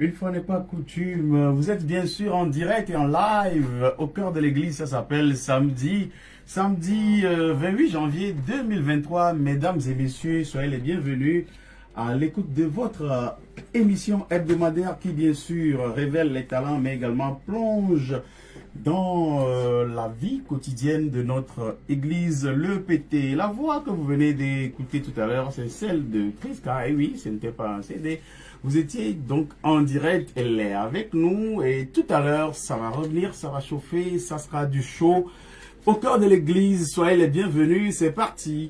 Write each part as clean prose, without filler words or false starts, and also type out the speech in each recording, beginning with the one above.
Une fois n'est pas coutume, vous êtes bien sûr en direct et en live au cœur de l'église. Ça s'appelle samedi 28 janvier 2023. Mesdames et messieurs, soyez les bienvenus à l'écoute de votre émission hebdomadaire qui bien sûr révèle les talents mais également plonge dans la vie quotidienne de notre église, le PT. La voix que vous venez d'écouter tout à l'heure, c'est celle de Chris Car. Et oui, ce n'était pas un CD. Vous étiez donc en direct, elle est avec nous et tout à l'heure, ça va revenir, ça va chauffer, ça sera du chaud. Au cœur de l'église, soyez les bienvenus, c'est parti.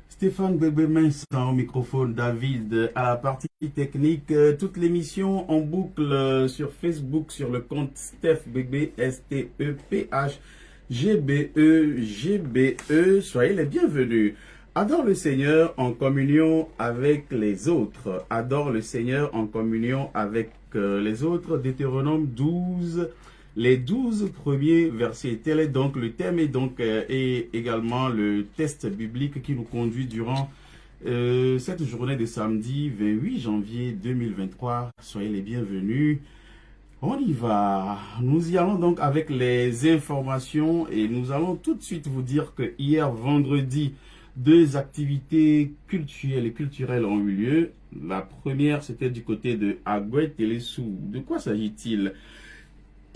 Stéphane Bébé Vincent au microphone, David à la partie technique. Toute l'émission en boucle sur Facebook sur le compte Steph Bébé, STEPH GBE. Soyez les bienvenus. Adore le Seigneur en communion avec les autres. Adore le Seigneur en communion avec les autres. Deutéronome 12. Les 12 premiers versets, tel est donc le thème et également le test biblique qui nous conduit durant cette journée de samedi 28 janvier 2023. Soyez les bienvenus. On y va. Nous y allons donc avec les informations et nous allons tout de suite vous dire que hier vendredi, deux activités culturelles et culturelles ont eu lieu. La première, c'était du côté de Agouet Télésou. De quoi s'agit-il?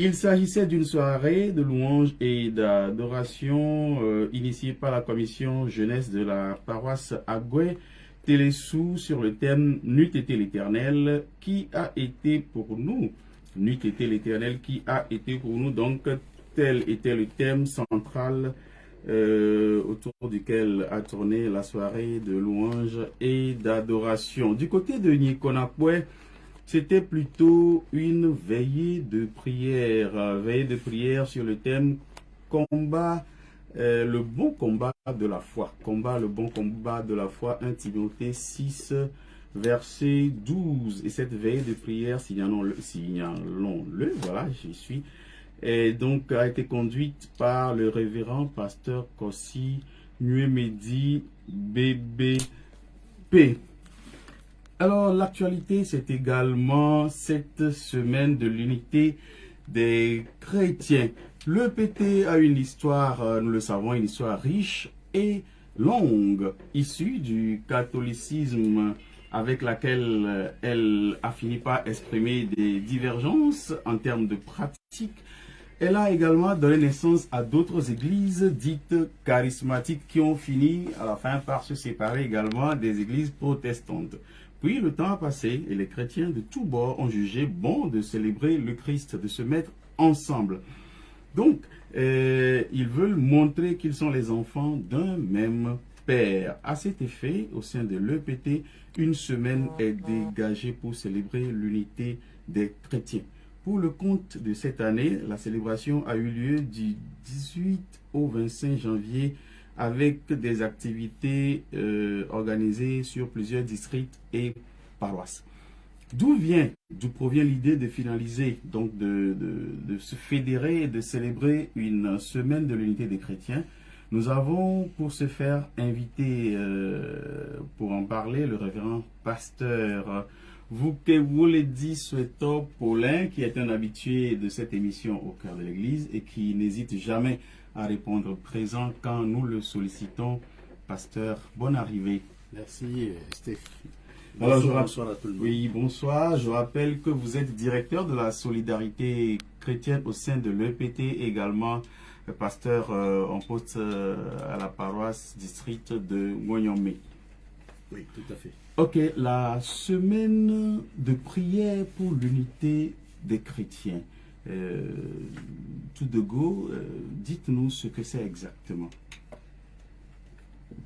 Il s'agissait d'une soirée de louanges et d'adoration initiée par la commission jeunesse de la paroisse Agoué Télésou sur le thème N'eût été l'Éternel qui a été pour nous. N'eût été l'Éternel qui a été pour nous. Donc, tel était le thème central autour duquel a tourné la soirée de louanges et d'adoration. Du côté de Nikonakwe, c'était plutôt une veillée de prière sur le thème combat, le bon combat de la foi. Combat, le bon combat de la foi, 1 Timothée 6, verset 12. Et cette veillée de prière, signalons-le, voilà, j'y suis, et donc a été conduite par le révérend pasteur Kossi Nuemedi BBP. Alors, l'actualité, c'est également cette semaine de l'unité des chrétiens. Le PT a une histoire, nous le savons, une histoire riche et longue, issue du catholicisme avec laquelle elle a fini par exprimer des divergences en termes de pratique. Elle a également donné naissance à d'autres églises dites charismatiques qui ont fini à la fin par se séparer également des églises protestantes. Puis le temps a passé et les chrétiens de tous bords ont jugé bon de célébrer le Christ, de se mettre ensemble. Donc, ils veulent montrer qu'ils sont les enfants d'un même Père. À cet effet, au sein de l'EPT, une semaine est dégagée pour célébrer l'unité des chrétiens. Pour le compte de cette année, la célébration a eu lieu du 18 au 25 janvier avec des activités organisées sur plusieurs districts et paroisses. D'où provient l'idée de finaliser, donc de se fédérer et de célébrer une semaine de l'unité des chrétiens? Nous avons pour ce faire invité, pour en parler, le révérend pasteur Vukéwoledi Soueto Paulin, qui est un habitué de cette émission au cœur de l'église et qui n'hésite jamais à répondre présent quand nous le sollicitons. Pasteur, bonne arrivée. Merci Steph. Bonsoir à tout le monde. Oui, bonsoir. Je rappelle que vous êtes directeur de la solidarité chrétienne au sein de l'EPT, également pasteur en poste à la paroisse district de Wonyomé. Oui, tout à fait. Ok, la semaine de prière pour l'unité des chrétiens. Tout de go, dites-nous ce que c'est exactement.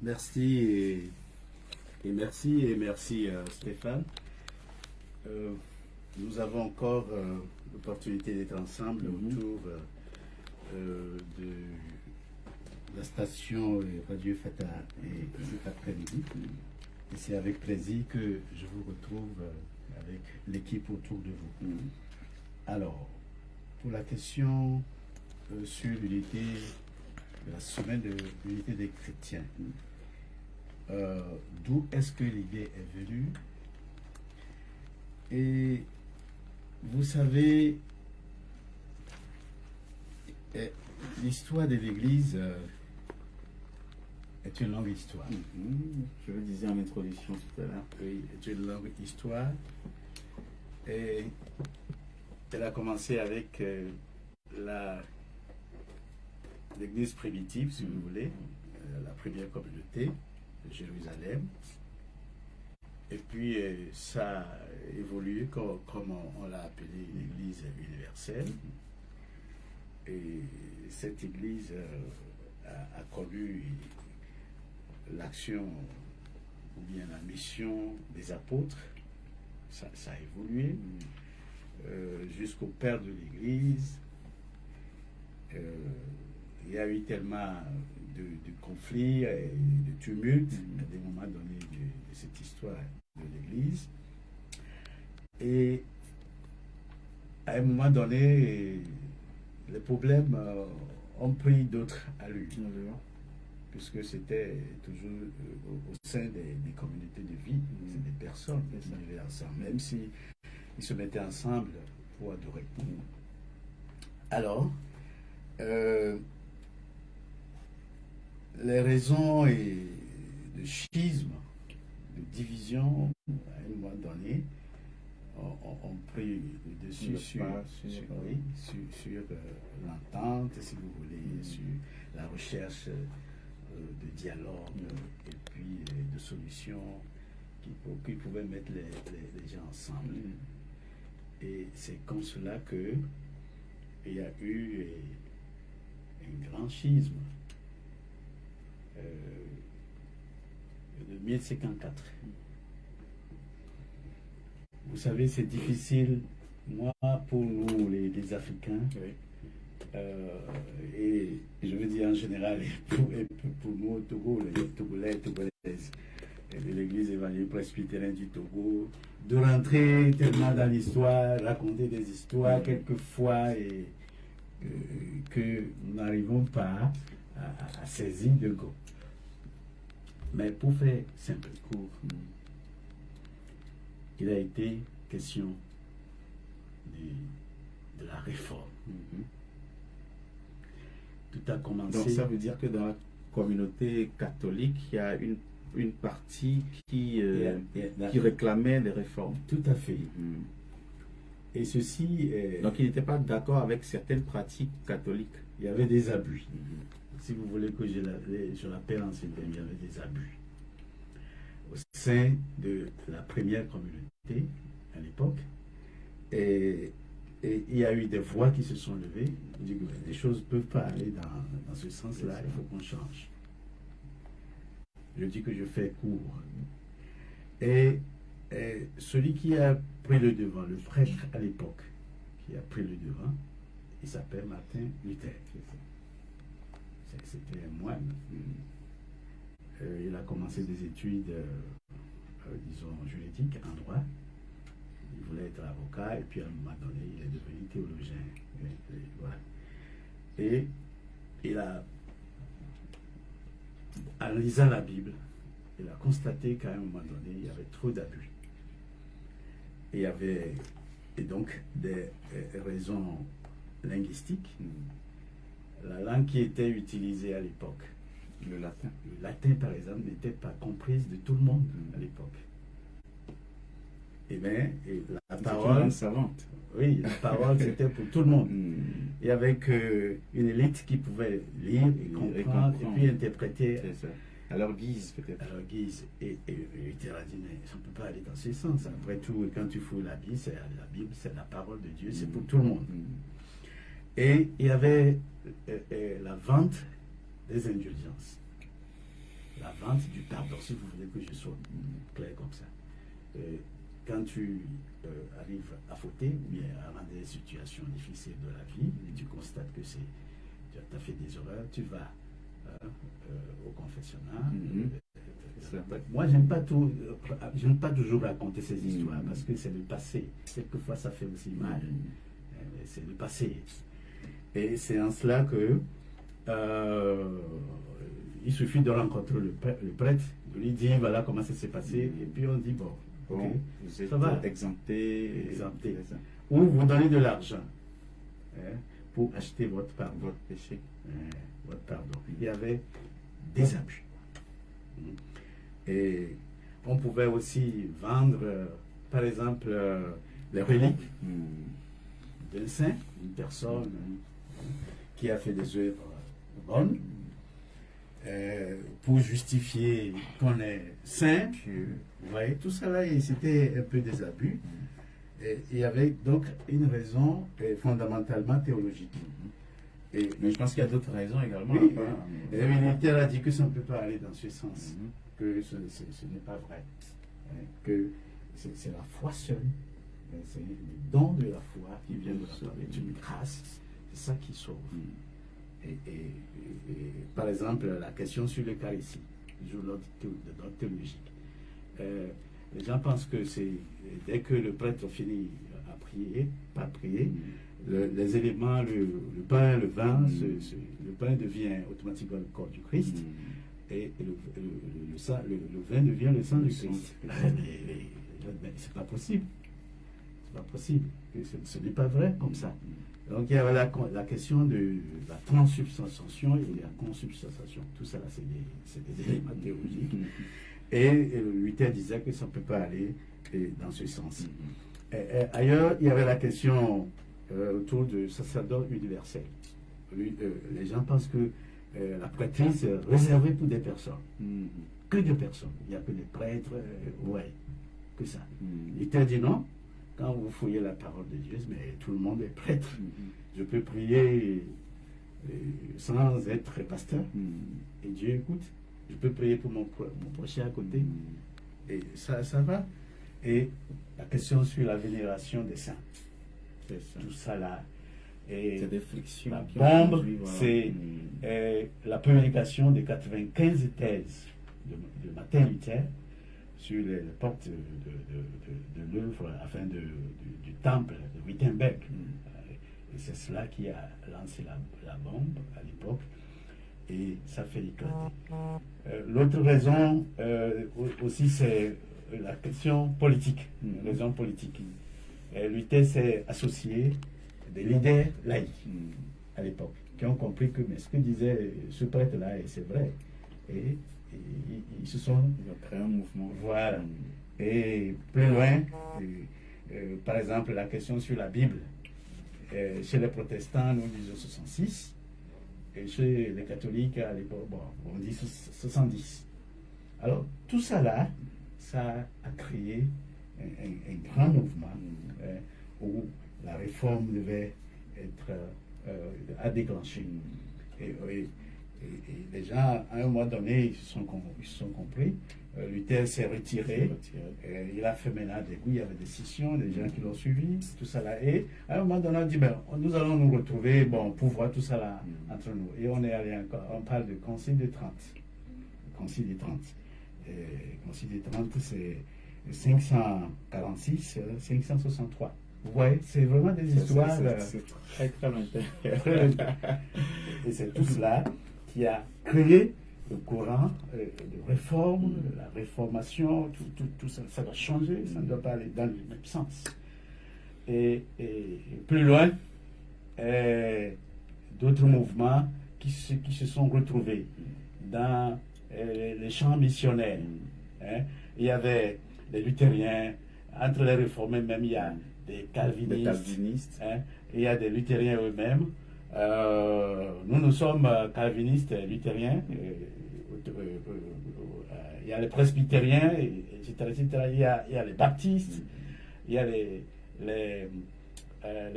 Merci merci Stéphane. Nous avons encore l'opportunité d'être ensemble autour de la station Radio Fata et cet après-midi. Et c'est avec plaisir que je vous retrouve avec l'équipe autour de vous. Alors, pour la question sur l'unité, la semaine de l'unité des chrétiens, d'où est-ce que l'idée est venue. Et vous savez, l'histoire de l'Église est une longue histoire. Je le disais en introduction tout à l'heure. Oui, est une longue histoire. Et elle a commencé avec l'Église primitive, si vous voulez, la première communauté de Jérusalem. Et puis ça a évolué comme on l'a appelé l'Église universelle. Et cette Église a connu l'action ou bien la mission des apôtres. Ça a évolué jusqu'au père de l'Église. Il y a eu tellement de conflits et de tumultes à des moments donnés de cette histoire de l'Église. Et à un moment donné, les problèmes ont pris d'autres allures, puisque c'était toujours au sein des communautés de vie, c'est des personnes qui vivaient ensemble, même si ils se mettaient ensemble pour adorer. Alors, les raisons de schisme, de division, à un moment donné, ont pris le dessus sur l'entente, si vous voulez, sur la recherche de dialogue et puis de solutions qui pouvaient mettre les gens ensemble. Et c'est comme cela qu'il y a eu un grand schisme de 1054. Vous savez, c'est difficile, moi, pour nous, les Africains, et je veux dire en général, pour nous au Togo, les Togolais et Togolaises, de l'Église évangélique presbytérienne du Togo, de rentrer tellement dans l'histoire, raconter des histoires quelquefois, et que nous n'arrivons pas à saisir de go. Mais pour faire simple, court, il a été question de la réforme. Tout a commencé. Donc ça veut dire que dans la communauté catholique, il y a une partie qui réclamait des réformes. Tout à fait. Et ceci... Donc il n'était pas d'accord avec certaines pratiques catholiques. Il y avait des abus. Si vous voulez que je l'appelle en ces termes, il y avait des abus. Au sein de la première communauté, à l'époque, et il y a eu des voix qui se sont levées. On dit que les choses ne peuvent pas aller dans ce sens-là, il faut qu'on change. Je dis que je fais court. Et celui qui a pris le devant, le prêtre à l'époque, qui a pris le devant, il s'appelle Martin Luther. C'était un moine. Il a commencé des études, disons, juridiques, en droit. Il voulait être avocat, et puis à un moment donné, il est devenu théologien. Voilà. Et il a, en lisant la Bible, il a constaté qu'à un moment donné, il y avait trop d'abus. Et il y avait donc des raisons linguistiques. La langue qui était utilisée à l'époque, le latin. Le latin, par exemple, n'était pas comprise de tout le monde à l'époque. Et bien, la parole savante. Oui, la parole, c'était pour tout le monde. Il y avait une élite qui pouvait lire et comprendre et puis interpréter. C'est ça. À leur guise, peut-être. À leur guise. Et Luther a dit, mais ça ne peut pas aller dans ce sens. Après tout, quand tu fouilles la Bible, c'est la parole de Dieu, c'est pour tout le monde. Et il y avait la vente des indulgences. La vente du pardon, si vous voulez que je sois clair comme ça. Quand tu arrives à fauter, ou bien à rendre des situations difficiles de la vie, et tu constates que tu as fait des erreurs, tu vas au confessionnal. Moi, j'aime pas toujours raconter ces histoires, parce que c'est le passé. Quelquefois, ça fait aussi mal. C'est le passé. Et c'est en cela que il suffit de rencontrer le prêtre, On lui dit, voilà comment ça s'est passé. Et puis on dit, bon, Bon, ok, vous êtes ça va. exempté. Exempté. Ou vous donnez de l'argent pour acheter votre pardon. Votre péché. Votre pardon. Il y avait des abus. Et on pouvait aussi vendre, par exemple, les reliques d'un saint, une personne qui a fait des œuvres bonnes, pour justifier qu'on est saint. Vous voyez, tout ça là, c'était un peu des abus. Et il y avait donc une raison fondamentalement théologique. Mais je pense qu'il y a d'autres raisons également. Oui, et le militaire a dit que ça ne peut pas aller dans ce sens, que ce n'est pas vrai, que c'est la foi seule, c'est le don de la foi qui vient de la foi, c'est une grâce, c'est ça qui sauve. Et par exemple, la question sur l'Eucharistie, toujours l'ordre théologique. Les gens pensent que c'est dès que le prêtre finit à prier, pas prier, les éléments, le pain, le vin, le pain devient automatiquement le corps du Christ et le vin devient le sang du Christ. Mais c'est pas possible. C'est pas possible. Ce n'est pas vrai comme ça. Donc il y avait la question de la transsubstantiation et la consubstantiation. Tout ça, c'est des éléments théologiques. Et Luther disait que ça ne peut pas aller dans ce sens. Ailleurs, il y avait la question autour du sacerdoce universel. Les gens pensent que la prêtrise est réservée pour des personnes. Que des personnes. Il n'y a que des prêtres, que ça. Luther dit non. Quand vous fouillez la parole de Dieu, mais tout le monde est prêtre. Je peux prier sans être pasteur. Et Dieu écoute. Je peux prier pour mon prochain à côté. Et ça va. Et la question sur la vénération des saints. Tout ça là. C'est des frictions. La bombe, c'est la publication de 95 thèses de Martin Luther sur les portes de l'œuvre, enfin du temple de Wittenberg. Et c'est cela qui a lancé la bombe à l'époque. Et ça fait éclater. L'autre raison aussi, c'est la question politique, une raison politique. Luther s'est associé des leaders laïcs à l'époque, qui ont compris que mais ce que disait ce prêtre-là, et c'est vrai. Et ils se sont... Ils ont créé un mouvement. Voilà. Et plus loin, par exemple, la question sur la Bible. Chez les protestants, nous disons 66. Et chez les catholiques, à l'époque, on dit 70. Alors, tout ça là, ça a créé un grand mouvement où la réforme devait être à déclencher. Et les gens, à un moment donné, ils se sont compris. Luther s'est retiré. Il a fait maintenant des coups, il y avait des scissions, des gens qui l'ont suivi, tout ça là. Et à un moment donné, on dit, ben, nous allons nous retrouver pour voir tout ça là entre nous. Et on est allé encore, on parle de Concile de Trente. Concile de Trente. Concile de Trente, c'est 546, 563. Vous voyez, c'est vraiment des histoires. C'est très, très lointain. Et c'est tout cela qui a créé le courant de réforme, la réformation, tout ça, ça doit changer, ça ne doit pas aller dans le même sens. Et plus loin, d'autres mouvements qui se sont retrouvés dans les champs missionnaires. Il y avait les luthériens, entre les réformés même, il y a des calvinistes. Il y a des luthériens eux-mêmes. Nous sommes calvinistes et luthériens. Il y a les presbytériens, etc. Il y a les baptistes, il y a les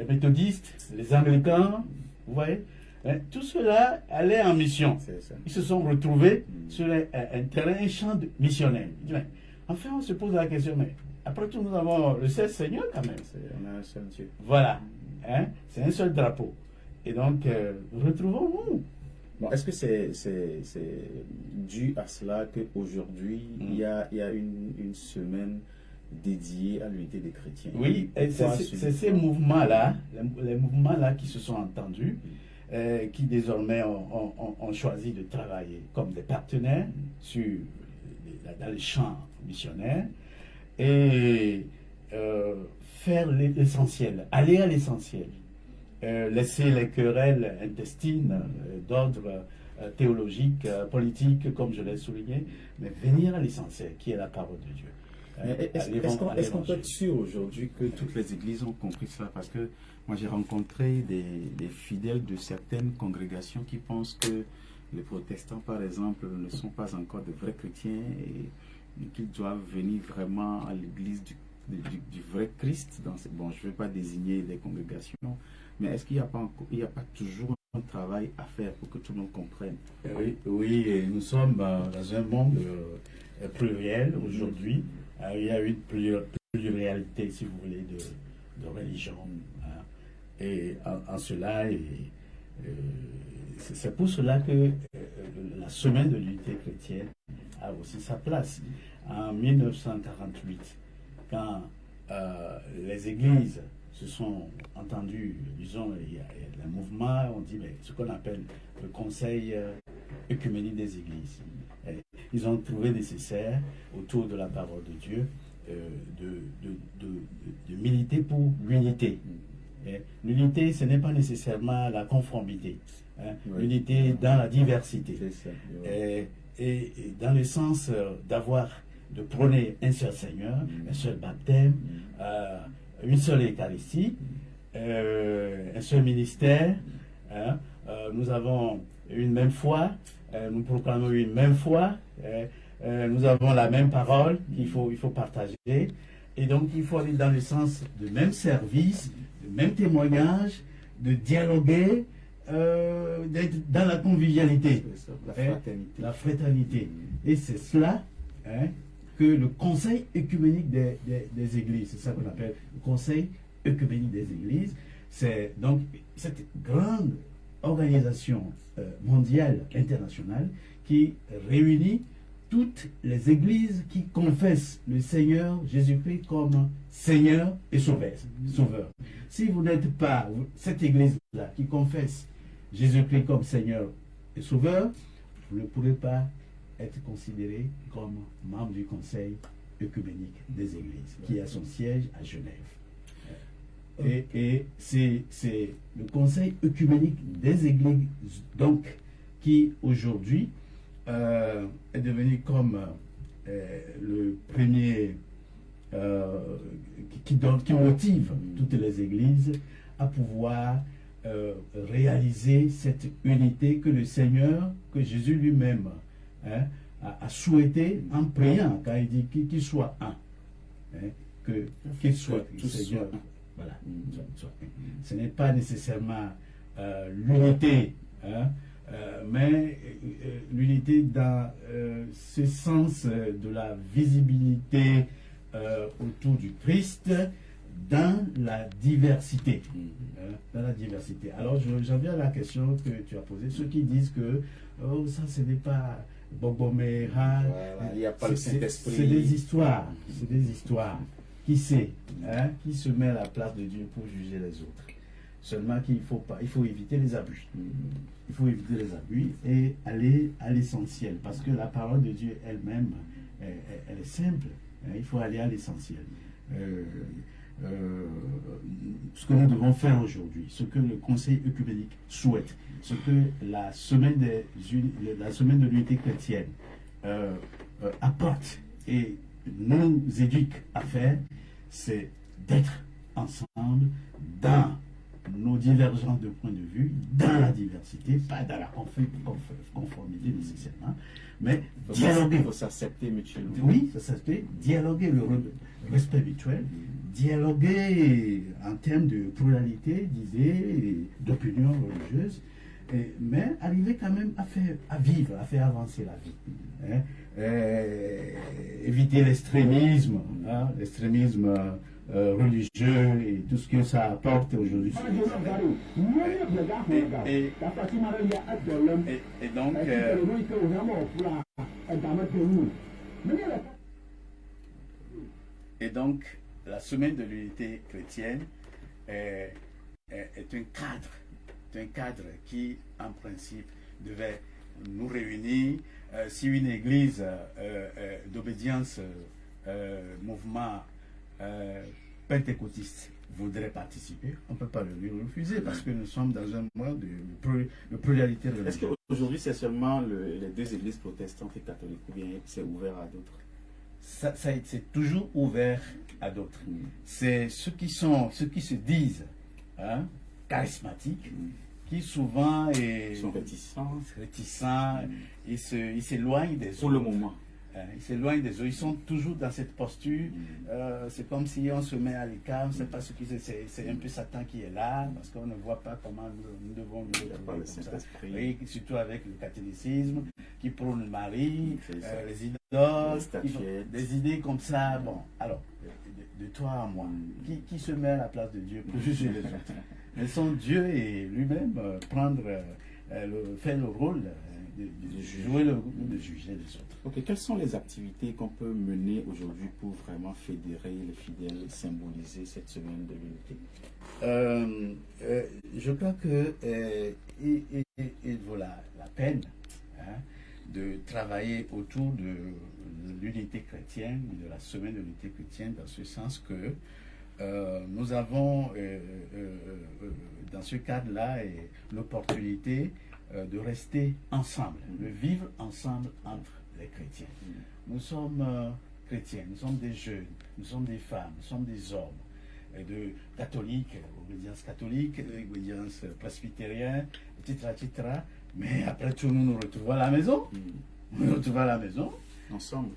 méthodistes, les anglicans, vous voyez. Tout cela allait en mission. Ils se sont retrouvés sur un champ missionnaire. Enfin, on se pose la question, mais après tout, nous avons le seul Seigneur quand même. On a un seul Dieu. Voilà. C'est un seul drapeau. Et donc, retrouvons-nous. Bon, est-ce que c'est dû à cela qu'aujourd'hui, il y a une semaine dédiée à l'unité des chrétiens? Oui, c'est ces mouvements-là, les mouvements-là qui se sont entendus, qui désormais ont choisi de travailler comme des partenaires sur dans les champs missionnaires et faire l'essentiel, aller à l'essentiel. Laisser les querelles intestines d'ordre théologique, politique, comme je l'ai souligné, mais venir à l'essentiel, qui est la parole de Dieu. Est-ce qu'on peut être sûr aujourd'hui que toutes les églises ont compris cela? Parce que moi j'ai rencontré des fidèles de certaines congrégations qui pensent que les protestants, par exemple, ne sont pas encore de vrais chrétiens et qu'ils doivent venir vraiment à l'église du vrai Christ. Bon, je ne vais pas désigner des congrégations, mais est-ce qu'il n'y a pas toujours un travail à faire pour que tout le monde comprenne? Oui, et nous sommes dans un monde pluriel aujourd'hui. Il y a une pluralité, si vous voulez, de religion. Hein. Et en cela, c'est pour cela que la semaine de l'unité chrétienne a aussi sa place. En 1948, quand les églises se sont entendues, disons, il y a un mouvement, on dit, mais ce qu'on appelle le Conseil œcuménique des églises. Et ils ont trouvé nécessaire, autour de la parole de Dieu, de militer pour l'unité. L'unité, ce n'est pas nécessairement la conformité. Hein. Oui. L'unité dans la diversité. Ça, et dans le sens de prôner un seul Seigneur, un seul baptême, une seule Eucharistie, un seul ministère. Hein. Nous avons une même foi, nous proclamons une même foi, nous avons la même parole qu'il faut partager. Et donc, il faut aller dans le sens de même service, de même témoignage, de dialoguer, d'être dans la convivialité, la fraternité. Et c'est cela que le Conseil œcuménique des églises, c'est ça qu'on appelle le Conseil œcuménique des églises, c'est donc cette grande organisation mondiale, internationale, qui réunit toutes les églises qui confessent le Seigneur Jésus-Christ comme Seigneur et Sauveur. Si vous n'êtes pas cette église-là qui confesse Jésus-Christ comme Seigneur et Sauveur, vous ne pourrez pas être considéré comme membre du Conseil œcuménique des églises, qui a son siège à Genève. Et c'est le Conseil œcuménique des églises, donc, qui aujourd'hui est devenu comme le premier qui motive toutes les églises à pouvoir réaliser cette unité que le Seigneur, que Jésus lui-même a souhaité en priant, quand il dit qu'il soit un, qu'il soit le Seigneur. Voilà. Ce n'est pas nécessairement l'unité, mais l'unité dans ce sens de la visibilité autour du Christ dans la diversité. Dans la diversité. Alors, j'en viens à la question que tu as posée. Ceux qui disent que ça, ce n'est pas Bobomera, il n'y a pas le Saint-Esprit. C'est des histoires. C'est des histoires. Qui sait, qui se met à la place de Dieu pour juger les autres. Seulement qu'il faut éviter les abus. Il faut éviter les abus et aller à l'essentiel. Parce que la parole de Dieu elle-même, elle est simple. Il faut aller à l'essentiel. Ce que nous devons faire aujourd'hui, ce que le Conseil œcuménique souhaite, ce que la semaine de l'unité chrétienne apporte et nous éduque à faire, c'est d'être ensemble dans nos divergences de points de vue, dans la diversité, pas dans la conformité nécessairement, mais dialoguer. Il faut s'accepter mutuellement. Oui, s'accepter, dialoguer le respect mutuel, dialoguer en termes de pluralité d'idées, d'opinions religieuses, mais arriver quand même à vivre, à faire avancer la vie. Éviter l'extrémisme, l'extrémisme religieux et tout ce que ça apporte aujourd'hui. Et donc, la semaine de l'unité chrétienne est un cadre qui, en principe, devait nous réunir si une église d'obédience, mouvement pentecôtiste voudrait participer, on ne peut pas lui refuser parce que nous sommes dans un mois de pluralité religieuse. Est-ce qu'aujourd'hui c'est seulement les deux églises protestantes et catholiques ou bien c'est ouvert à d'autres? C'est toujours ouvert à d'autres. C'est ceux qui se disent charismatiques, qui souvent sont réticents, ils s'éloignent des autres. Pour le moment. Ils s'éloignent des autres, ils sont toujours dans cette posture. C'est comme si on se met à l'écart, on ne sait pas ce qui c'est un peu Satan qui est là, parce qu'on ne voit pas comment nous devons nous retrouver comme ça. Et surtout avec le catholicisme, qui prône Marie, les idoles, des idées comme ça. Bon, alors, de toi à moi, qui se met à la place de Dieu pour juger les autres? Laissons Dieu et lui-même faire le rôle de juger les autres. Ok, quelles sont les activités qu'on peut mener aujourd'hui pour vraiment fédérer les fidèles et symboliser cette semaine de l'unité? Je crois que il vaut la peine de travailler autour de l'unité chrétienne, de la semaine de l'unité chrétienne, dans ce sens que nous avons, dans ce cadre-là, l'opportunité de rester ensemble, de vivre ensemble entre les chrétiens. Nous sommes chrétiens, nous sommes des jeunes, nous sommes des femmes, nous sommes des hommes, de catholiques, obédience catholique, obédience presbytérienne, etc., etc. Mais après tout, nous nous retrouvons à la maison. Nous nous retrouvons à la maison. Ensemble.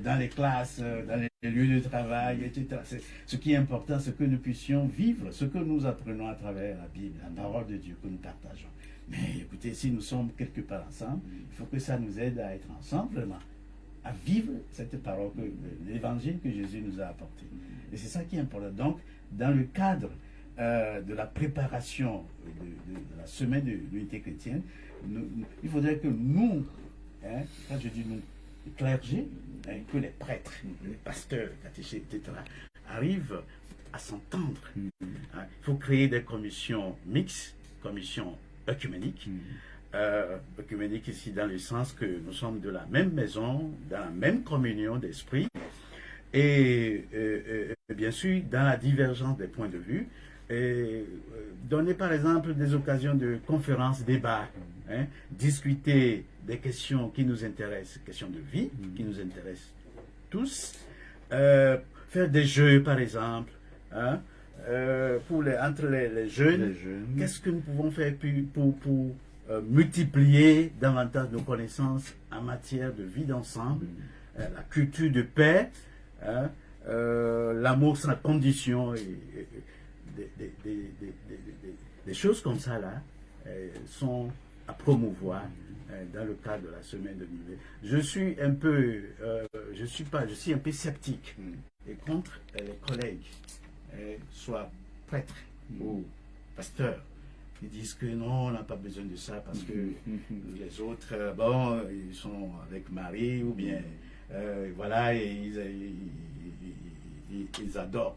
Dans les classes, dans les lieux de travail, etc. Ce qui est important, c'est que nous puissions vivre ce que nous apprenons à travers la Bible, la parole de Dieu que nous partageons. Mais écoutez, si nous sommes quelque part ensemble, il faut que ça nous aide à être ensemble, vraiment, à vivre cette parole, l'évangile que Jésus nous a apporté. Et c'est ça qui est important. Donc, dans le cadre de la préparation de la semaine de l'unité chrétienne, il faudrait que nous, quand je dis nous, le clergé, que les prêtres, les pasteurs, les catéchés, etc., arrivent à s'entendre. Il faut créer des commissions mixtes, commissions œcuméniques. Œcuménique ici dans le sens que nous sommes de la même maison, dans la même communion d'esprit, et bien sûr dans la divergence des points de vue. Donner par exemple des occasions de conférences, débats, discuter des questions qui nous intéressent, questions de vie qui nous intéressent tous, faire des jeux par exemple, entre les jeunes, qu'est-ce que nous pouvons faire pour multiplier davantage nos connaissances en matière de vie d'ensemble, la culture de paix, l'amour sans condition, des choses comme ça là sont à promouvoir dans le cadre de la semaine de l'unité. Je suis un peu sceptique et contre les collègues, soit prêtres ou pasteurs, qui disent que non, on n'a pas besoin de ça parce que les autres, bon, ils sont avec Marie ou bien, voilà, et ils adorent,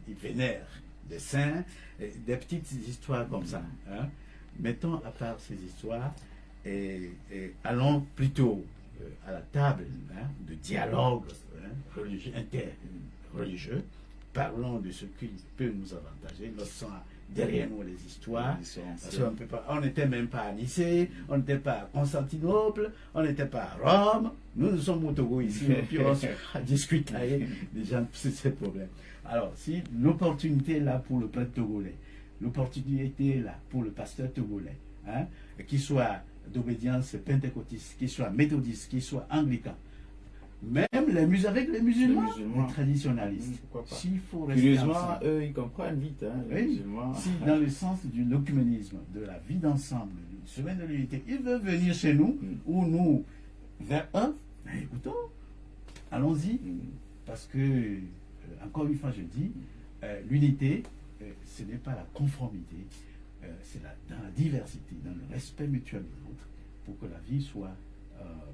ils vénèrent des saints, des petites histoires comme ça. Mettons à part ces histoires et allons plutôt à la table de dialogue religieux, interreligieux. Parlons de ce qui peut nous avantager. Nous sommes derrière nous les histoires. On n'était même pas à Nicée, on n'était pas à Constantinople, on n'était pas à Rome. Nous sommes au Togo ici, et puis on se discute déjà sur ces problèmes. Alors, si l'opportunité est là pour le prêtre togolais, l'opportunité est là pour le pasteur togolais, qu'il soit d'obédience pentecôtiste, qu'il soit méthodiste, qu'il soit anglican, même avec les musulmans, les traditionalistes. S'il faut rester ensemble, eux, ils comprennent vite. Les musulmans. Si dans le sens du l'œcuménisme, de la vie d'ensemble, d'une semaine de l'unité, ils veulent venir chez nous, ou nous vers eux, écoutons, allons-y, parce que, encore une fois, je dis, l'unité, ce n'est pas la conformité, c'est dans la diversité, dans le respect mutuel de l'autre, pour que la vie soit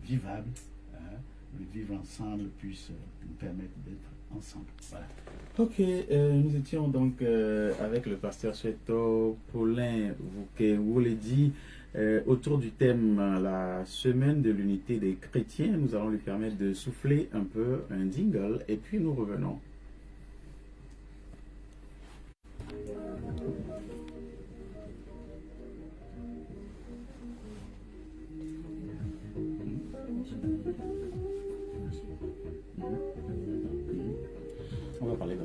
vivable, le vivre ensemble puisse nous permettre d'être ensemble. Voilà. Ok, nous étions donc avec le pasteur Cheto Paulin Wouké Wouledi Autour du thème la semaine de l'unité des chrétiens, nous allons lui permettre de souffler un peu un jingle et puis nous revenons. On va parler d'un.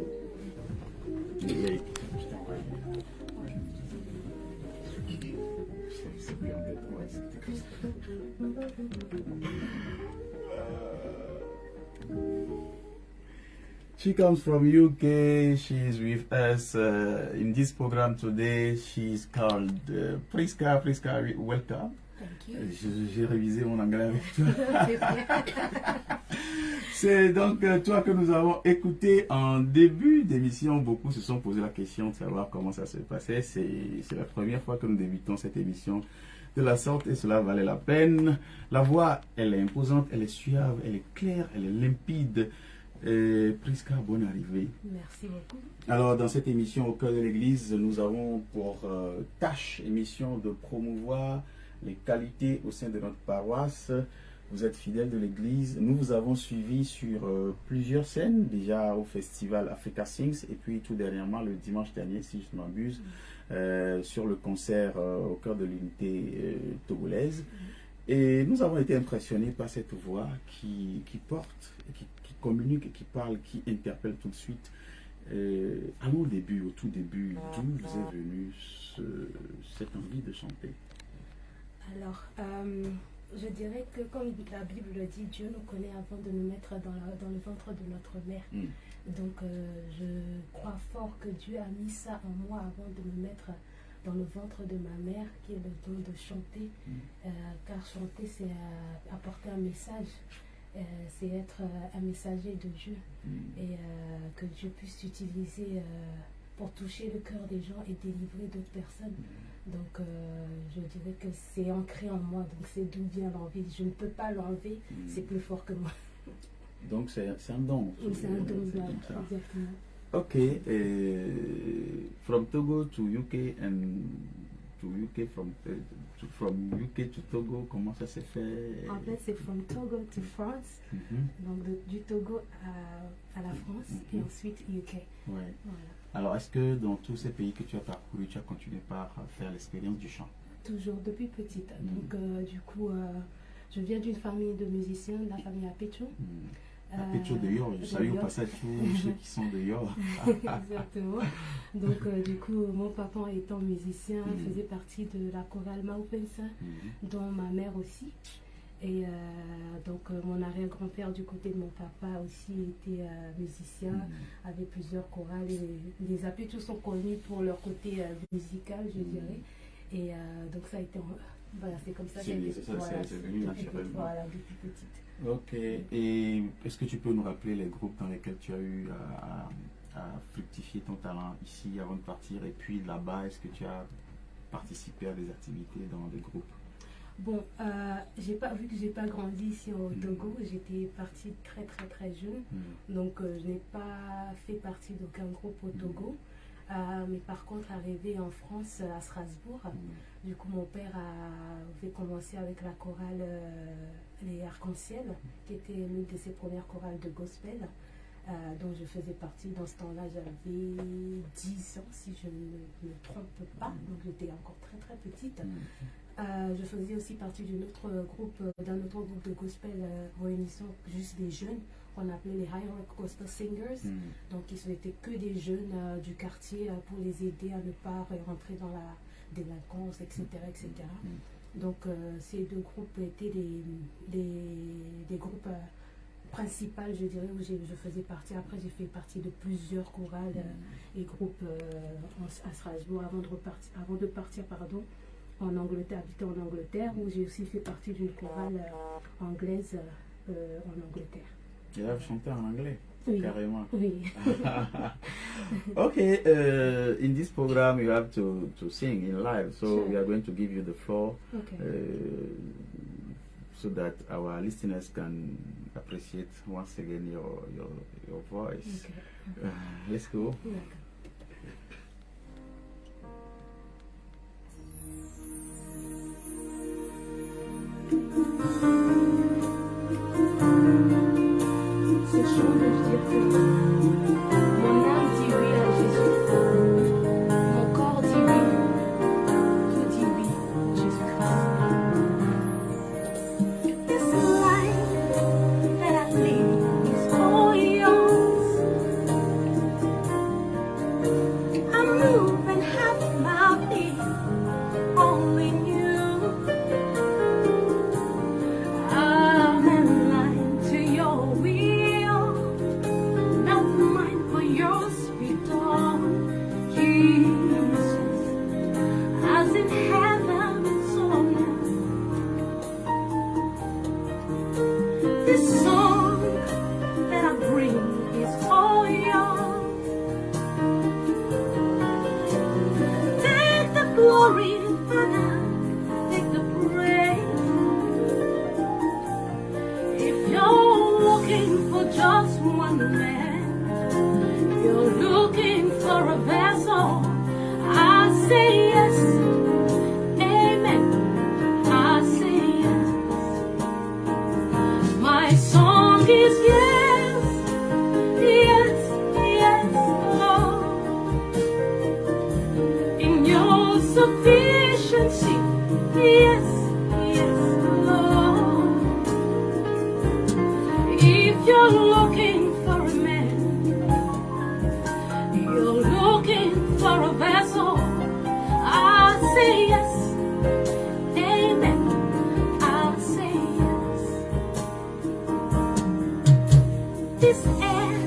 She comes from UK. She's with us in this program today. She's called Priska. Priska, welcome. Thank you. J'ai révisé mon anglais avec toi. C'est donc toi que nous avons écouté en début d'émission. Beaucoup se sont posé la question de savoir comment ça se passait. C'est la première fois que nous débutons cette émission de la sorte et cela valait la peine. La voix, elle est imposante, elle est suave, elle est claire, elle est limpide. Priska, bonne arrivée. Merci beaucoup. Alors, dans cette émission au cœur de l'Église, nous avons pour tâche, émission de promouvoir les qualités au sein de notre paroisse. Vous êtes fidèle de l'Église. Nous vous avons suivi sur plusieurs scènes, déjà au festival Africa Sings et puis tout dernièrement le dimanche dernier, si je ne m'abuse, sur le concert au cœur de l'unité togolaise. Et nous avons été impressionnés par cette voix qui porte, qui communique, et qui parle, qui interpelle tout de suite. Allons au début, au tout début, d'où vous est venue cette envie de chanter? Alors, je dirais que comme la Bible le dit, Dieu nous connaît avant de nous mettre dans le ventre de notre mère. Donc, je crois fort que Dieu a mis ça en moi avant de me mettre dans le ventre de ma mère, qui est le don de chanter. Car chanter, c'est apporter un message. C'est être un messager de Dieu et que Dieu puisse utiliser pour toucher le cœur des gens et délivrer d'autres personnes. Donc je dirais que c'est ancré en moi, donc c'est d'où vient l'envie. Je ne peux pas l'enlever, c'est plus fort que moi. Donc c'est un don. C'est un don, exactement. Ok, from Togo to UK and to UK from UK to Togo, comment ça s'est fait? En fait, c'est from Togo to France, donc du Togo à la France et ensuite UK. Ouais. Voilà. Alors, est-ce que dans tous ces pays que tu as parcouru, tu as continué par faire l'expérience du chant? Toujours, depuis petite. Donc, du coup, je viens d'une famille de musiciens, de la famille Apécho. Apécho de Yor, je salue au passage tous ceux qui sont de Yor. Exactement. Donc, du coup, mon papa étant musicien, faisait partie de la chorale Maupensa, dont ma mère aussi. Et donc mon arrière-grand-père du côté de mon papa aussi était musicien, avait plusieurs chorales. Et les Apéchos sont connus pour leur côté musical, je dirais. Et donc ça a été, voilà, c'est comme ça. C'est venu naturellement. Voilà, depuis petite. Ok. Et est-ce que tu peux nous rappeler les groupes dans lesquels tu as eu à fructifier ton talent ici avant de partir? Et puis là-bas, est-ce que tu as participé à des activités dans des groupes? Bon, vu que j'ai pas grandi ici au Togo, j'étais partie très très très jeune, donc je n'ai pas fait partie d'aucun groupe au Togo. Mais par contre, arrivé en France, à Strasbourg, du coup mon père avait commencé avec la chorale Les Arcs-en-Ciel, qui était l'une de ses premières chorales de gospel, dont je faisais partie. Dans ce temps-là, j'avais 10 ans, si je ne me trompe pas, donc j'étais encore très très petite. Je faisais aussi partie d'un autre groupe de gospel réunissant juste des jeunes qu'on appelait les High Rock Gospel Singers. Donc ils n'étaient que des jeunes du quartier pour les aider à ne pas rentrer dans la délinquance, etc. etc. Donc ces deux groupes étaient des groupes principaux, je dirais, où je faisais partie. Après j'ai fait partie de plusieurs chorales et groupes à Strasbourg avant de partir en Angleterre, habiter en Angleterre, où j'ai aussi fait partie d'une chorale anglaise en Angleterre. Et là, vous chantez en anglais? Oui. Carrément. Oui. Okay, in this program you have to sing in live, so Sure. we are going to give you the floor Okay. so that our listeners can appreciate once again your voice. Okay. Let's go. D'accord. Ce chant veut dire que mon âme dit oui à Jésus, mon corps dit oui, tout dit oui, Jésus-Christ. This life that I live is all yours. I move and have my being all in you. I'm in line to your will, not mine for yours be done, Jesus. As in heaven, so on earth. This song that I bring is all yours. Take the glory, Father, take the praise. If you're looking for just one man, you're looking for a vessel, I say yes, amen, I say yes. My song is yes, yes, yes, Lord. In your sufficiency, yes, yes, Lord. If you're looking for a man, you're looking for a vessel, I say yes, amen, I say yes. This air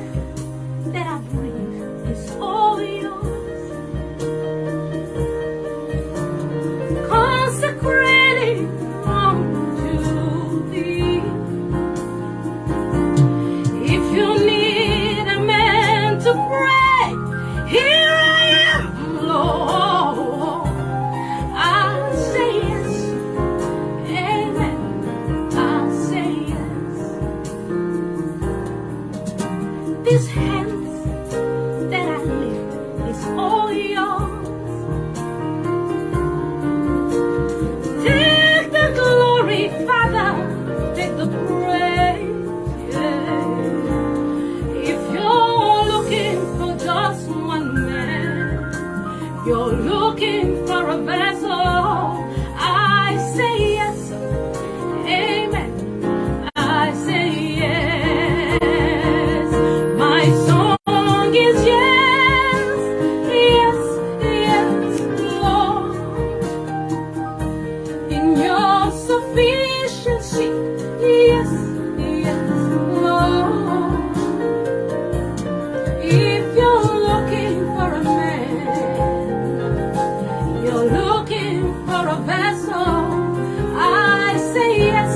that I breathe is all yours. Consecrated unto thee. If you need a man to pray, here I am, Lord. I say yes, amen, I say yes. These hands that I lift is all yours. Take the glory, Father, take the praise. Yeah. If you're looking for just one man, you're looking for a vessel, I say yes, amen, I say yes. My song is yes, yes, yes, Lord. In your sufficiency, yes, yes, Lord. If you're looking for a man, you're looking for a vessel, I say yes,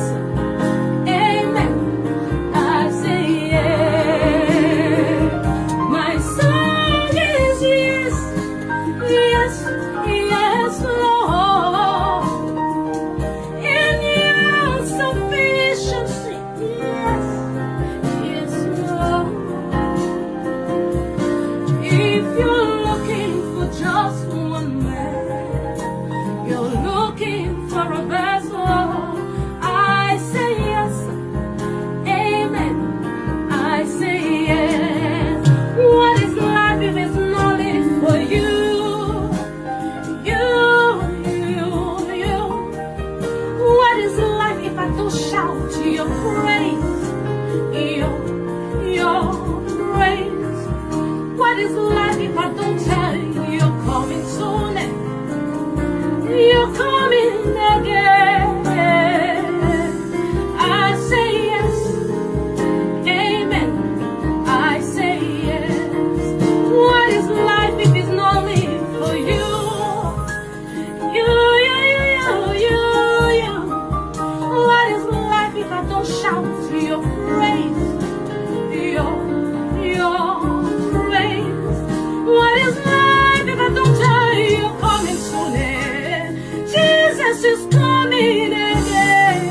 amen, I say yes. My song is yes, yes, yes, Lord. In your sufficiency, yes, yes, Lord. If you're looking for just one man, you're looking for a vessel, I say yes, amen, I say yes. What is life if it's not lived for you? You. What is life if I don't shout your praise? Your praise. What is life if I don't tell you you're coming soon? You're coming again. I say yes, amen, I say yes. What is life if it's not lived for you? You. What is life if I don't shout your praise? Your praise. What is life if I don't tell you you're coming soon? Jesus is coming again.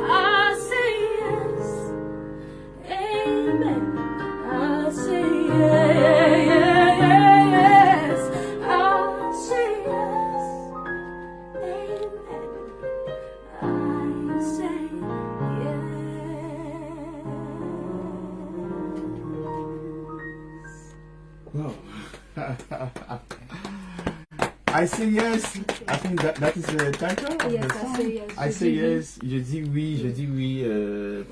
I say yes, amen, I say yes, I say yes, amen. I say yes. I think that is the title of Yes, the I song. say yes. I say yes. Je dis oui, je dis oui,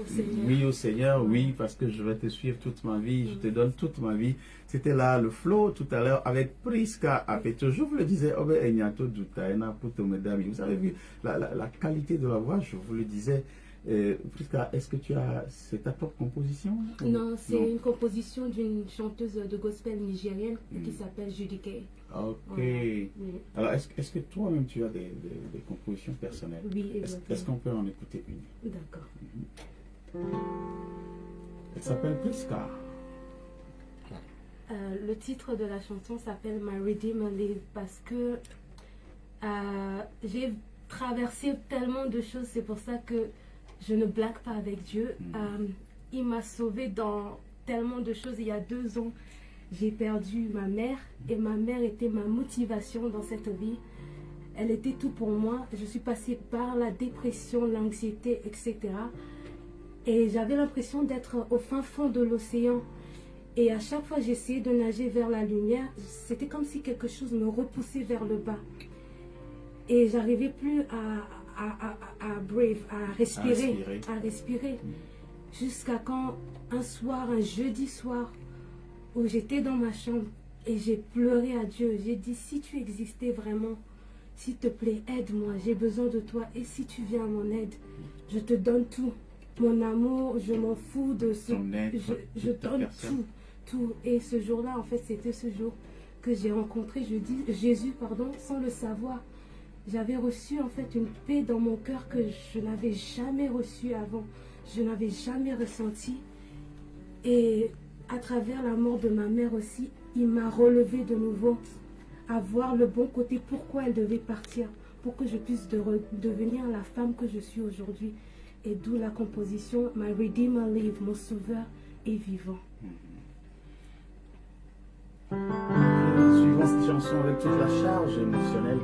Seigneur. oui au Seigneur, oui, parce que je vais te suivre toute ma vie, je te donne toute ma vie. C'était là le flow tout à l'heure avec Priska Apeto. Je vous le disais, Obe Enyato Dutaena Puto Medami. Vous avez vu la qualité de la voix, je vous le disais. Priska, est-ce que c'est ta propre composition? Non, c'est une composition d'une chanteuse de gospel nigérienne qui s'appelle Judy Kay. Ok. Oui. Alors, est-ce que toi-même tu as des compositions personnelles? Oui, exactement. Est-ce qu'on peut en écouter une? D'accord. Elle s'appelle Priska. Le titre de la chanson s'appelle My Redeemer Live parce que j'ai traversé tellement de choses, c'est pour ça que je ne blague pas avec Dieu. Il m'a sauvée dans tellement de choses. Il y a 2 ans, j'ai perdu ma mère et ma mère était ma motivation dans cette vie. Elle était tout pour moi. Je suis passée par la dépression, l'anxiété, etc. Et j'avais l'impression d'être au fin fond de l'océan. Et à chaque fois j'essayais de nager vers la lumière, c'était comme si quelque chose me repoussait vers le bas. Et j'arrivais plus à brave, à respirer. Jusqu'à quand un soir, un jeudi soir, où j'étais dans ma chambre et j'ai pleuré à Dieu. J'ai dit, si tu existais vraiment, s'il te plaît, aide-moi, j'ai besoin de toi. Et si tu viens à mon aide, je te donne tout. Mon amour, je m'en fous de ce... Je donne tout. Et ce jour-là, en fait, c'était ce jour que j'ai rencontré Jésus, sans le savoir. J'avais reçu en fait une paix dans mon cœur que je n'avais jamais reçue avant. Je n'avais jamais ressenti. Et à travers la mort de ma mère aussi, il m'a relevé de nouveau à voir le bon côté, pourquoi elle devait partir, pour que je puisse devenir la femme que je suis aujourd'hui. Et d'où la composition My Redeemer Live, mon sauveur est vivant. Suivons cette chanson avec toute la charge émotionnelle.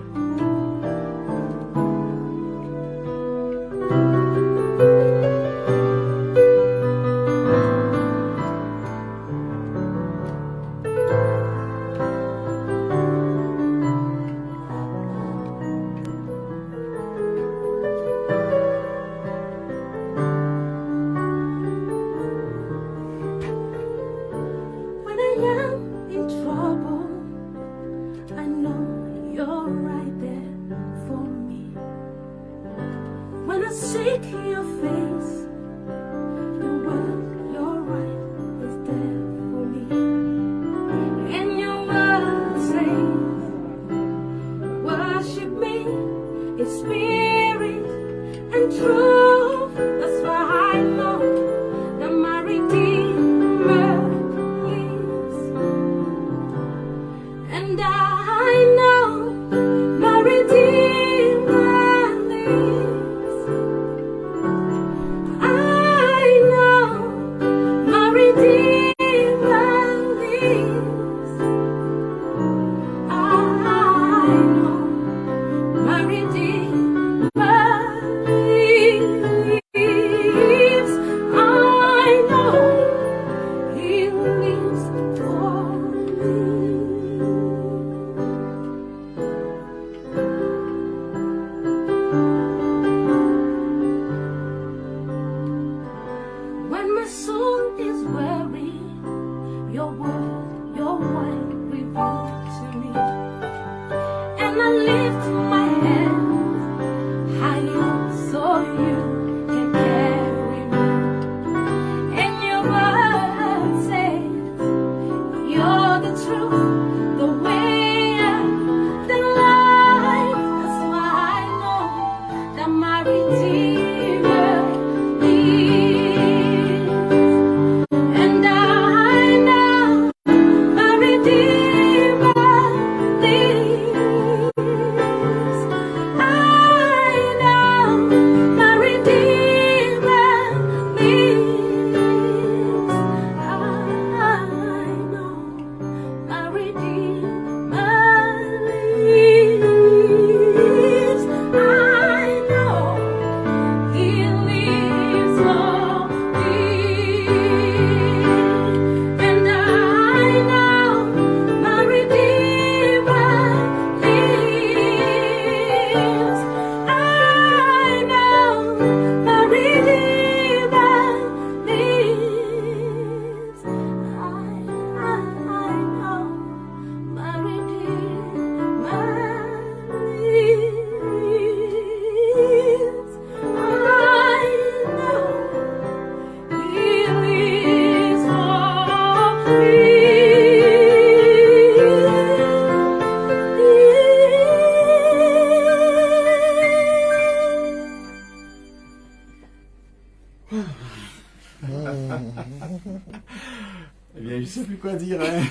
je sais plus quoi dire. Hein.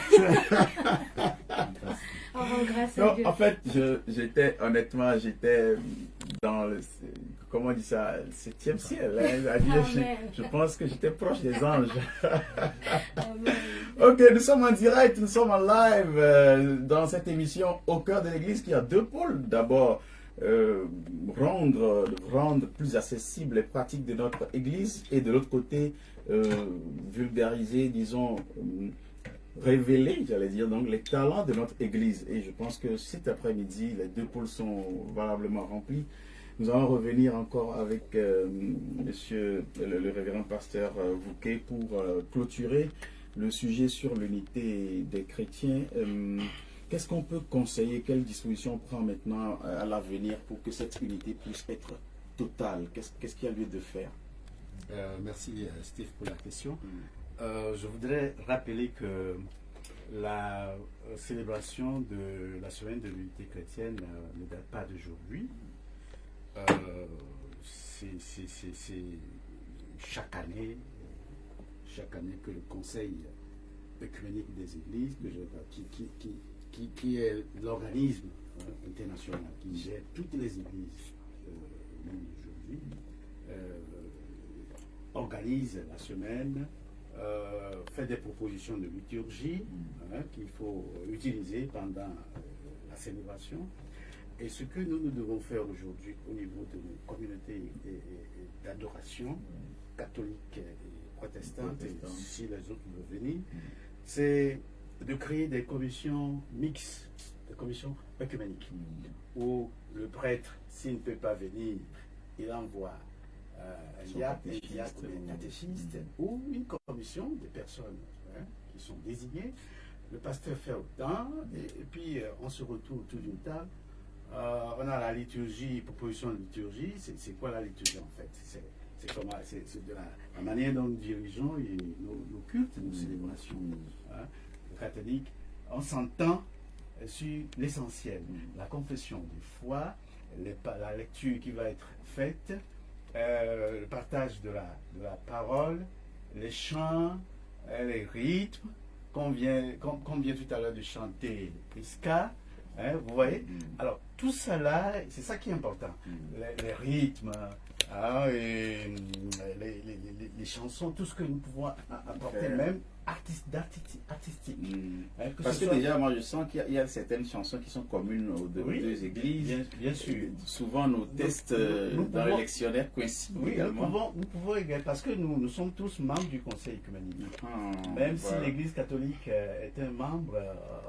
Oh, grâce à Non, Dieu. en fait, honnêtement, j'étais dans le, comment on dit ça, le 7e ciel. Hein, c'est-à-dire, Amen. je pense que j'étais proche des anges. Amen. Ok, nous sommes en direct, nous sommes en live dans cette émission Au cœur de l'église qui a deux pôles. D'abord, rendre plus accessible les pratiques de notre église et de l'autre côté, vulgariser, disons, révéler, j'allais dire, donc les talents de notre église. Et je pense que cet après-midi, les deux pôles sont valablement remplis. Nous allons revenir encore avec monsieur le révérend pasteur Vouquet pour clôturer le sujet sur l'unité des chrétiens. Qu'est-ce qu'on peut conseiller? Quelles dispositions on prend maintenant à l'avenir pour que cette unité puisse être totale? Qu'est-ce qu'il y a lieu de faire? Merci Steve pour la question. Je voudrais rappeler que la célébration de la semaine de l'unité chrétienne ne date pas d'aujourd'hui. C'est chaque année que le Conseil œcuménique des Églises, qui est l'organisme international qui gère toutes les Églises même aujourd'hui, organise la semaine, fait des propositions de liturgie qu'il faut utiliser pendant la célébration. Et ce que nous devons faire aujourd'hui au niveau de nos communautés d'adoration, catholiques et protestantes, et si les autres veulent venir, c'est de créer des commissions mixtes, des commissions œcuméniques, où le prêtre, s'il ne peut pas venir, il envoie un catéchiste ou une commission de personnes qui sont désignées. Le pasteur fait autant, et puis on se retrouve autour d'une table. On a la liturgie, proposition de liturgie. C'est quoi la liturgie en fait? C'est de la manière dont nous dirigeons nos cultes, nos célébrations catholiques. On s'entend sur l'essentiel, la confession de foi, la lecture qui va être faite, le partage de la parole, les chants, les rythmes, qu'on vient tout à l'heure de chanter Prisca. Vous voyez? Alors, tout ça là, c'est ça qui est important. Les rythmes, et les chansons, tout ce que nous pouvons apporter, même artistique. Parce que déjà, moi je sens qu'il y a certaines chansons qui sont communes aux deux églises. Bien sûr. Souvent, nos tests dans le lectionnaire coïncident également. Nous pouvons également, parce que nous sommes tous membres du Conseil œcuménique. Même si l'Église catholique est un membre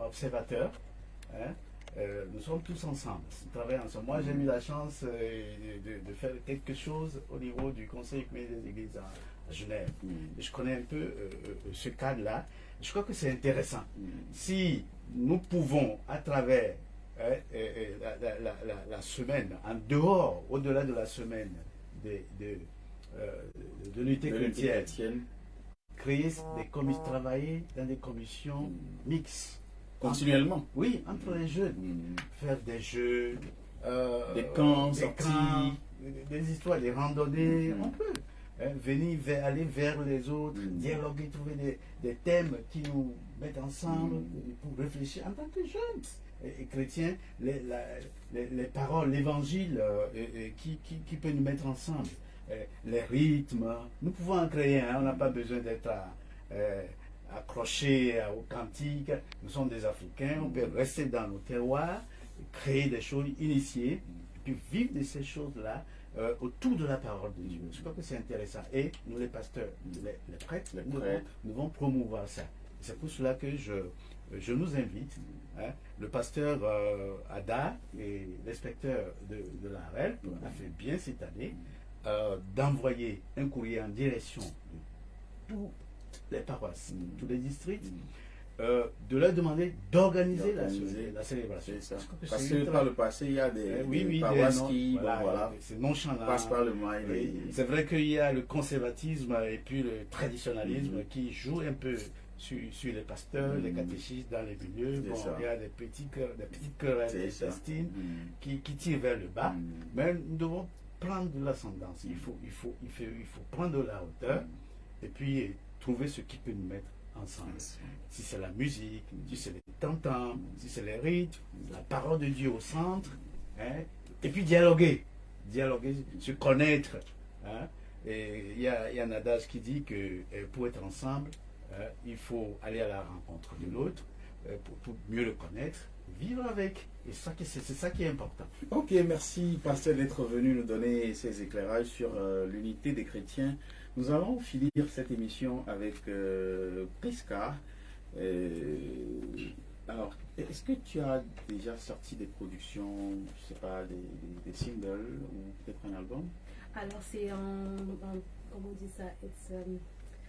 observateur, nous sommes tous ensemble, nous travaillons ensemble. Moi, j'ai eu la chance de faire quelque chose au niveau du Conseil œcuménique des Églises à Genève. Et je connais un peu ce cadre-là. Je crois que c'est intéressant. Si nous pouvons, à travers la semaine, en dehors, au-delà de la semaine de l'unité chrétienne, créer des commissions, travailler dans des commissions mixtes. Continuellement. Oui, entre les jeunes. Faire des jeux, des camps, des histoires, des randonnées. On peut venir aller vers les autres, dialoguer, trouver des thèmes qui nous mettent ensemble pour réfléchir en tant que jeunes et chrétiens, les paroles, l'évangile qui peut nous mettre ensemble. Les rythmes, nous pouvons en créer, on n'a pas besoin d'être accrochés au cantique. Nous sommes des Africains, on peut rester dans nos terroirs, créer des choses, initier, et puis vivre de ces choses-là autour de la parole de Dieu. Je crois que c'est intéressant. Et nous, les pasteurs, les prêtres, nous devons promouvoir ça. C'est pour cela que je nous invite, le pasteur Ada et l'inspecteur de la REL a fait bien cette année d'envoyer un courrier en direction de tous les paroisses, tous les districts, de leur demander d'organiser la célébration. Parce que par le passé, il y a des paroisses qui c'est nonchalant. Passent par le mois. C'est vrai qu'il y a le conservatisme et puis le traditionnalisme qui joue un peu sur les pasteurs, les catéchistes dans les milieux. Il y a des petites querelles intestines qui tirent vers le bas. Mais nous devons prendre de l'ascendance. Il faut prendre de la hauteur et puis trouver ce qui peut nous mettre ensemble. Si c'est la musique, si c'est les tam-tams, si c'est les rythmes, la parole de Dieu au centre, hein, et puis dialoguer, se connaître. Hein. Et il y a un adage qui dit que pour être ensemble, il faut aller à la rencontre de l'autre pour mieux le connaître, vivre avec. Et c'est ça qui est important. Ok, merci Pasteur d'être venu nous donner ces éclairages sur l'unité des chrétiens. Nous allons finir cette émission avec Prisca. Alors, est-ce que tu as déjà sorti des productions, je sais pas, des singles ou peut-être un album? Alors c'est comment on dit ça?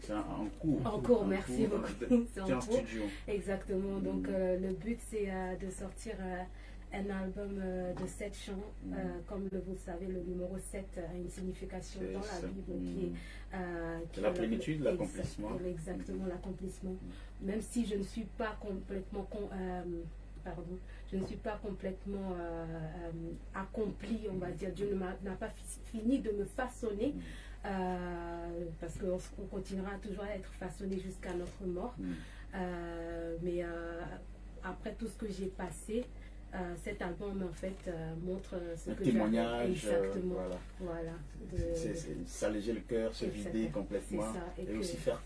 C'est en cours. En cours, merci beaucoup. C'est en studio. Exactement. Donc le but c'est de sortir un album de 7 chants. Comme vous le savez, le numéro 7 a une signification dans la Bible qui est la plénitude, l'accomplissement. Exactement, l'accomplissement. Même si je ne suis pas complètement je ne suis pas complètement accomplie, on va dire. Dieu n'a pas fini de me façonner, parce qu'on continuera toujours à être façonné jusqu'à notre mort. Mais après tout ce que j'ai passé, cet album en fait montre ce que j'ai exactement. Voilà. S'alléger le cœur, se vider complètement, et aussi faire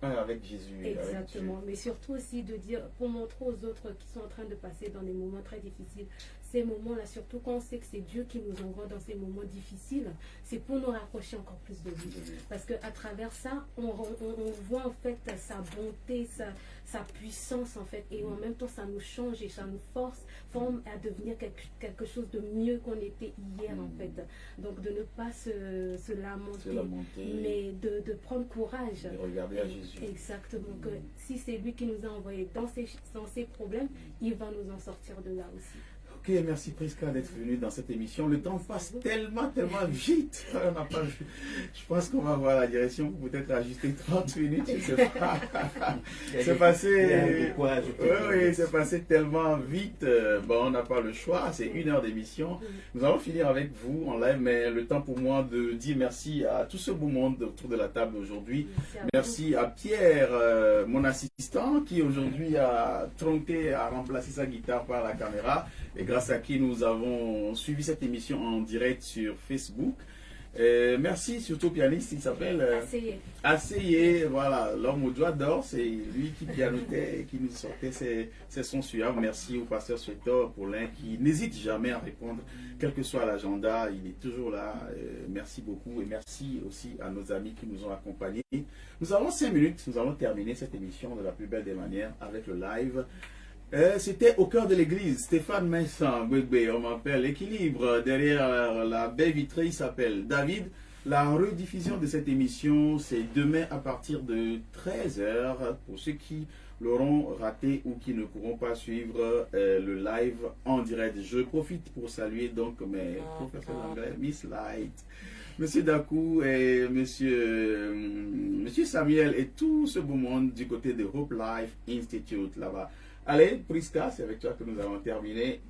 un avec Jésus. Exactement. Mais surtout aussi de dire, pour montrer aux autres qui sont en train de passer dans des moments très difficiles, ces moments-là, surtout quand on sait que c'est Dieu qui nous envoie dans ces moments difficiles, c'est pour nous rapprocher encore plus de lui. Parce qu'à travers ça, on voit en fait sa bonté, sa puissance en fait, et en même temps ça nous change et ça nous forme à devenir quelque chose de mieux qu'on était hier en fait. Donc de ne pas se lamenter, mais de prendre courage. De regarder à Jésus. Exactement, que si c'est lui qui nous a envoyés dans ces problèmes, il va nous en sortir de là aussi. Ok, merci Prisca d'être venue dans cette émission. Le temps passe tellement vite. On n'a pas vu. Je pense qu'on va voir la direction pour peut-être ajuster 30 minutes. Je sais pas. C'est passé. Oui, c'est passé tellement vite. Bon, on n'a pas le choix. C'est 1 heure d'émission. Nous allons finir avec vous en live, mais le temps pour moi de dire merci à tout ce beau monde autour de la table aujourd'hui. Merci à Pierre, mon assistant, qui aujourd'hui a tronqué, a remplacé sa guitare par la caméra, et grâce à qui nous avons suivi cette émission en direct sur Facebook. Merci surtout au pianiste, il s'appelle Asseyé, voilà, l'homme aux doigts d'or, c'est lui qui pianotait et qui nous sortait ses sons suaves. Merci au pasteur Suetor Paulin qui n'hésite jamais à répondre, quel que soit l'agenda, il est toujours là. Merci beaucoup et merci aussi à nos amis qui nous ont accompagnés. Nous avons 5 minutes, nous allons terminer cette émission de la plus belle des manières avec le live. C'était au cœur de l'église, Stéphane Vincent, on m'appelle Équilibre, derrière la baie vitrée, il s'appelle David. La rediffusion de cette émission, c'est demain à partir de 13h, pour ceux qui l'auront raté ou qui ne pourront pas suivre le live en direct. Je profite pour saluer donc mes professeurs d'anglais, Miss Light, Monsieur Dakou et Monsieur Samuel et tout ce beau monde du côté de Hope Life Institute là-bas. Allez, Prisca, c'est avec toi que nous allons terminer.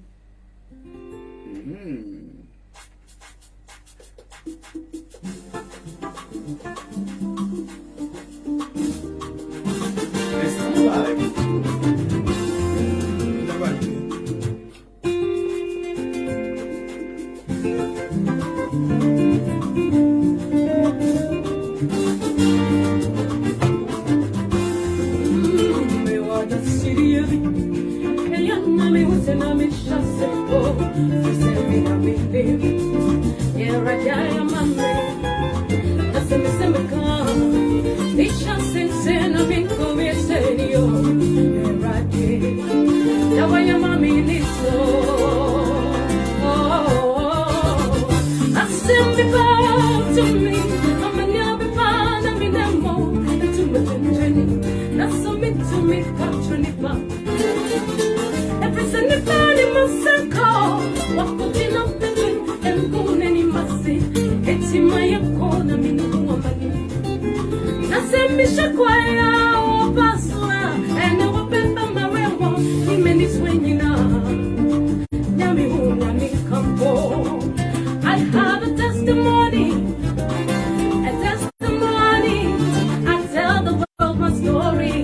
I tell the world my story.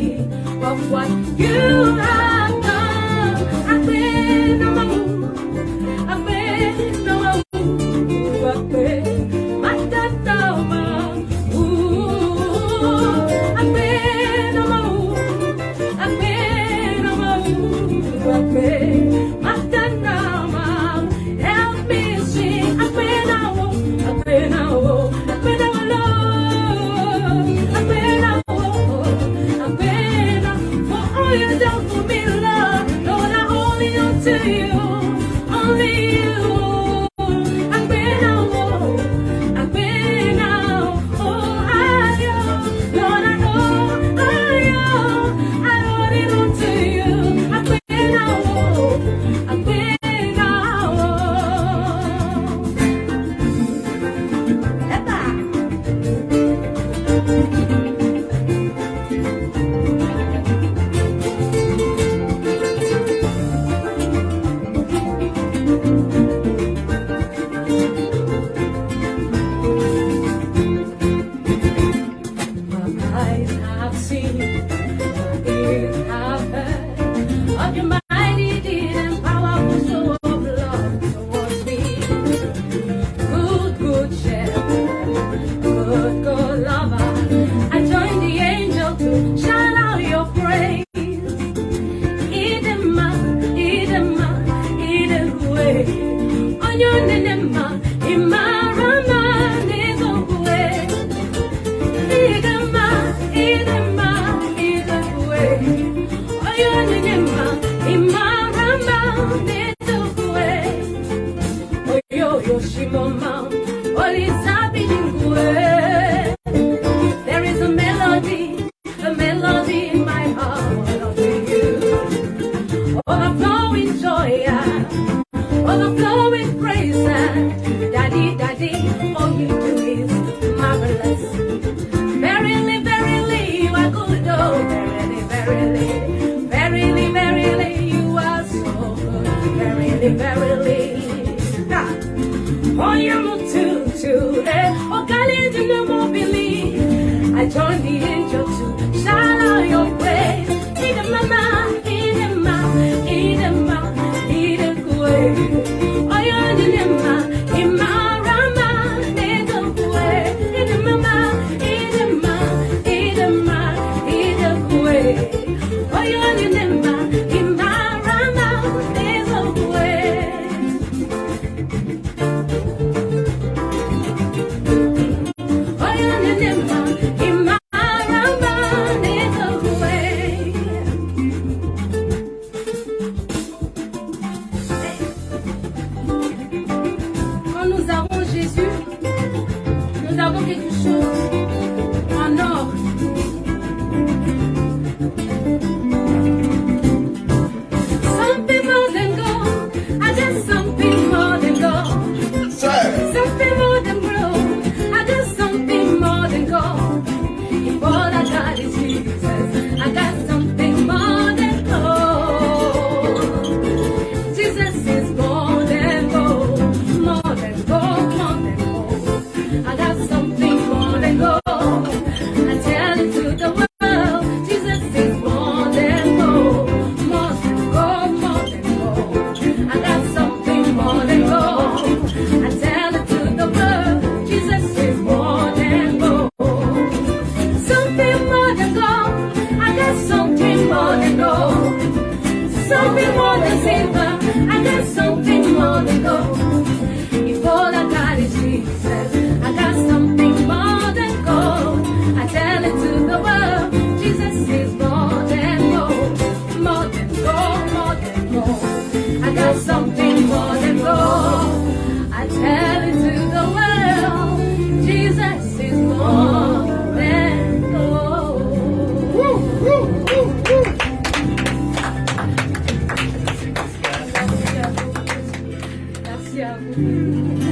There is a melody in my heart for you. Overflowing joy, overflowing praise. Daddy, daddy, all you do is marvelous. Verily, verily, you are good. Oh, verily, verily, verily, verily, you are so good. Verily, verily. Oh, you're oh, Khalid, you know more believe. I joined the angel to shout out your praise. Ida mama, Ida ma, Ida ma, Ida kwe. Oh, you're in ma, Ima rama, Ida kwe. Ida mama, Ida ma, Ida ma, Ida kwe. Oh, you're in ma, Ima rama, Ida kwe.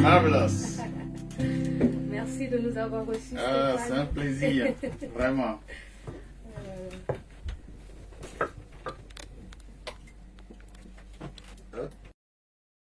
Marvelous. Merci de nous avoir reçus. C'est un plaisir, vraiment.